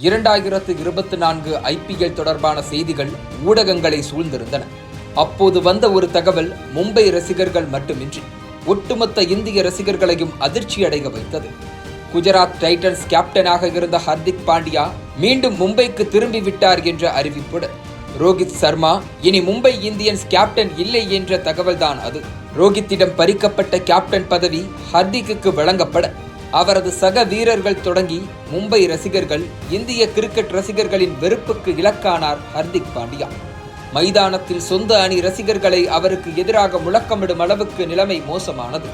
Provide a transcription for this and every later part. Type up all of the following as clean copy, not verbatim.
2024 IPL தொடர்பான செய்திகள் ஊடகங்களை சூழ்ந்திருந்தன. அப்போது வந்த ஒரு தகவல் மும்பை ரசிகர்கள் மட்டுமின்றி ஒட்டுமொத்த இந்திய ரசிகர்களையும் அதிர்ச்சியடைய வைத்தது. குஜராத் டைட்டன்ஸ் கேப்டனாக இருந்த ஹர்திக் பாண்டியா மீண்டும் மும்பைக்கு திரும்பிவிட்டார் என்ற அறிவிப்புடன் ரோஹித் சர்மா இனி மும்பை இந்தியன்ஸ் கேப்டன் இல்லை என்ற தகவல்தான் அது. ரோஹித்திடம் பறிக்கப்பட்ட கேப்டன் பதவி ஹர்திக்கு வழங்கப்பட அவரது சக வீரர்கள் தொடங்கி மும்பை ரசிகர்கள், இந்திய கிரிக்கெட் ரசிகர்களின் வெறுப்புக்கு இலக்கானார் ஹர்திக் பாண்டியா. மைதானத்தில் சொந்த அணி ரசிகர்களை அவருக்கு எதிராக முழக்கமிடும் அளவுக்கு நிலைமை மோசமானது.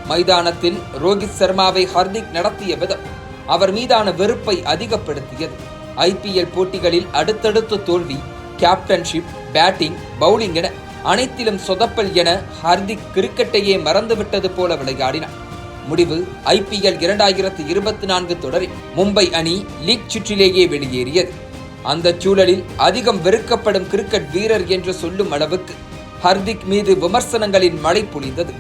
மைதானத்தில் ரோஹித் சர்மாவை ஹர்திக் நடத்திய விதம் அவர் மீதான வெறுப்பை அதிகப்படுத்தியது. IPL போட்டிகளில் அடுத்தடுத்த தோல்வி, கேப்டன்ஷிப், பேட்டிங், பவுலிங் என அனைத்திலும் சொதப்பல் என ஹர்திக் கிரிக்கெட்டையே மறந்துவிட்டது போல விளையாடினார். முடிவு IPL 2024 தொடரில் மும்பை அணி லீக் சுற்றிலேயே வெளியேறியது. அந்த சூழலில் அதிகம் வெறுக்கப்படும் கிரிக்கெட் வீரர் என்று சொல்லும் அளவுக்கு ஹர்திக் மீது விமர்சனங்களின் மழை பொழிந்தது.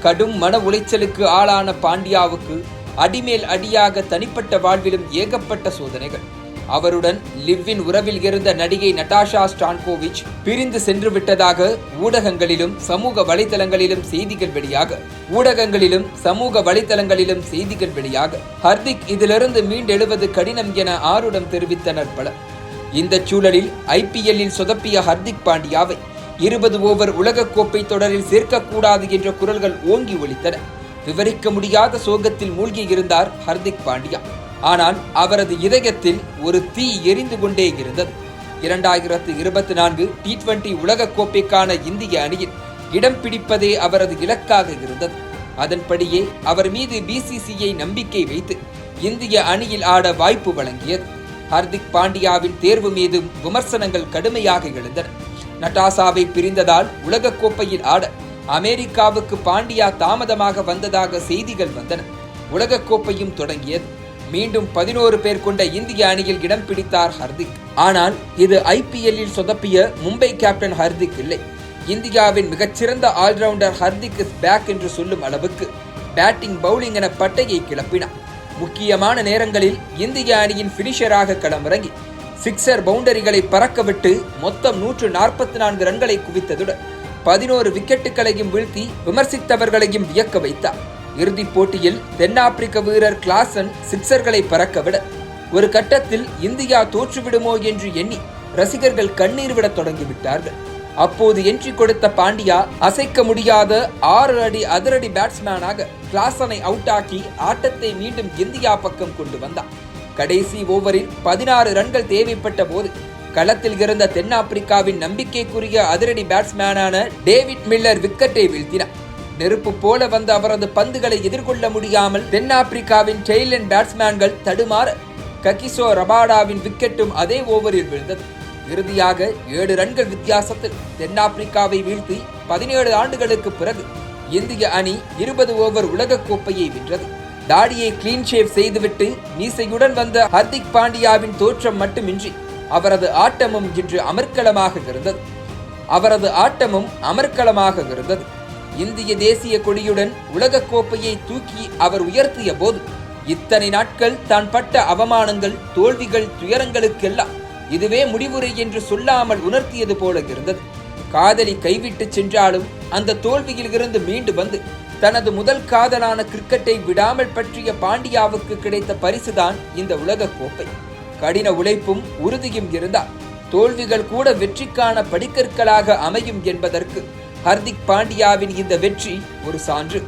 கடும் மன உளைச்சலுக்கு ஆளான பாண்டியாவுக்கு அடிமேல் அடியாக தனிப்பட்ட வாழ்விலும் ஏகப்பட்ட சோதனைகள். அவருடன் லிவ்வின் உறவில் இருந்த நடிகை நடாஷா ஸ்டான்கோவிச் பிரிந்து சென்று விட்டதாக ஊடகங்களிலும் சமூக வலைதளங்களிலும் செய்திகள் வெளியாக ஹர்திக் இதிலிருந்து மீண்டெழுவது கடினம் என ஆருடம் தெரிவித்தனர் பலர். இந்த சூழலில் IPL-இல் சொதப்பிய ஹர்திக் பாண்டியாவை 20 ஓவர் உலகக்கோப்பை தொடரில் சேர்க்கக்கூடாது என்ற குரல்கள் ஓங்கி ஒலித்தன. விவரிக்க முடியாத சோகத்தில் மூழ்கியிருந்தார் ஹர்திக் பாண்டியா. ஆனால் அவரது இதயத்தில் ஒரு தீ எரிந்து கொண்டே இருந்தது. 2024 T20 உலகக்கோப்பைக்கான இந்திய அணியில் இடம் பிடிப்பதே அவரது இலக்காக இருந்தது. அதன்படியே அவர் மீது BCCI நம்பிக்கை வைத்து இந்திய அணியில் ஆட வாய்ப்பு வழங்கியது. ஹர்திக் பாண்டியாவின் தேர்வு மீதும் விமர்சனங்கள் கடுமையாக எழுந்தன. நடாஷாவை பிரிந்ததால் உலகக்கோப்பையில் ஆட அமெரிக்காவுக்கு பாண்டியா தாமதமாக வந்ததாக செய்திகள் வந்தன. உலகக்கோப்பையும் தொடங்கியது. மீண்டும் 11 பேர் கொண்ட இந்திய அணியில் இடம் பிடித்தார் ஹர்திக். ஆனால் இது IPL-இல் சொதப்பிய மும்பை கேப்டன் ஹர்திக் இல்லை. இந்தியாவின் மிகச்சிறந்த ஆல்ரவுண்டர் ஹர்திக் இஸ் பேக் என்று சொல்லும் அளவுக்கு பேட்டிங், பவுலிங் என பட்டையை கிளப்பினார். முக்கியமான நேரங்களில் இந்திய அணியின் பினிஷராக களமிறங்கி சிக்ஸர், பவுண்டரிகளை பறக்கவிட்டு மொத்தம் 144 ரன்களை குவித்ததுடன் 11 விக்கெட்டுகளையும் வீழ்த்தி விமர்சித்தவர்களையும் வியக்க வைத்தார். இறுதிப் போட்டியில் தென்னாப்பிரிக்க வீரர் கிளாசன் சிக்ஸர்களை பறக்கவிட ஒரு கட்டத்தில் இந்தியா தோற்றுவிடுமோ என்று எண்ணி ரசிகர்கள் கண்ணீர் விட தொடங்கிவிட்டார்கள். அப்போது என்ட்ரி கொடுத்த பாண்டியா அசைக்க முடியாத 6 அடி அதிரடி பேட்ஸ்மேனாக கிளாசனை அவுட் ஆக்கி ஆட்டத்தை மீண்டும் இந்தியா பக்கம் கொண்டு வந்தார். கடைசி ஓவரில் 16 ரன்கள் தேவைப்பட்ட போது களத்தில் இருந்த தென்னாப்பிரிக்காவின் நம்பிக்கைக்குரிய அதிரடி பேட்ஸ்மேனான டேவிட் மில்லர் விக்கெட்டை வீழ்த்தினார். நெருப்பு போல வந்த அவரது பந்துகளை எதிர்கொள்ள முடியாமல் தென்னாப்பிரிக்காவின் டெய்லண்ட் பேட்ஸ்மேன்கள் தடுமாற ககிசோ ரபாடாவின் விக்கெட்டும் அதே ஓவரில் விழுந்தது. இறுதியாக 7 ரன்கள் வித்தியாசத்தில் தென்னாப்பிரிக்காவை வீழ்த்தி 17 ஆண்டுகளுக்கு பிறகு இந்திய அணி 20 ஓவர் உலகக்கோப்பையை வென்றது. தாடியை கிளீன் ஷேவ் செய்துவிட்டு மீசையுடன் வந்த ஹர்திக் பாண்டியாவின் தோற்றம் மட்டுமின்றி அவரது ஆட்டமும் இன்று அமர்க்களமாக இருந்தது. இந்திய தேசிய கொடியுடன் உலகக்கோப்பையை தூக்கி அவர் உயர்த்திய போது இத்தனை நாட்கள் தான் பட்ட அவமானங்கள், தோல்விகள், துயரங்களுக்கெல்லாம் இதுவே முடிவுரை என்று சொல்லாமல் உணர்த்தியது போல இருந்தது. காதலி கைவிட்டு சென்றாலும் அந்த தோல்வியில் இருந்து மீண்டு வந்து தனது முதல் காதலான கிரிக்கெட்டை விடாமல் பற்றிய பாண்டியாவுக்கு கிடைத்த பரிசுதான் இந்த உலகக்கோப்பை. கடின உழைப்பும் உறுதியும் இருந்தால் தோல்விகள் கூட வெற்றிக்கான படிக்கற்களாக அமையும் என்பதற்கு ஹர்திக் பாண்டியாவின் இந்த வெற்றி ஒரு சான்று.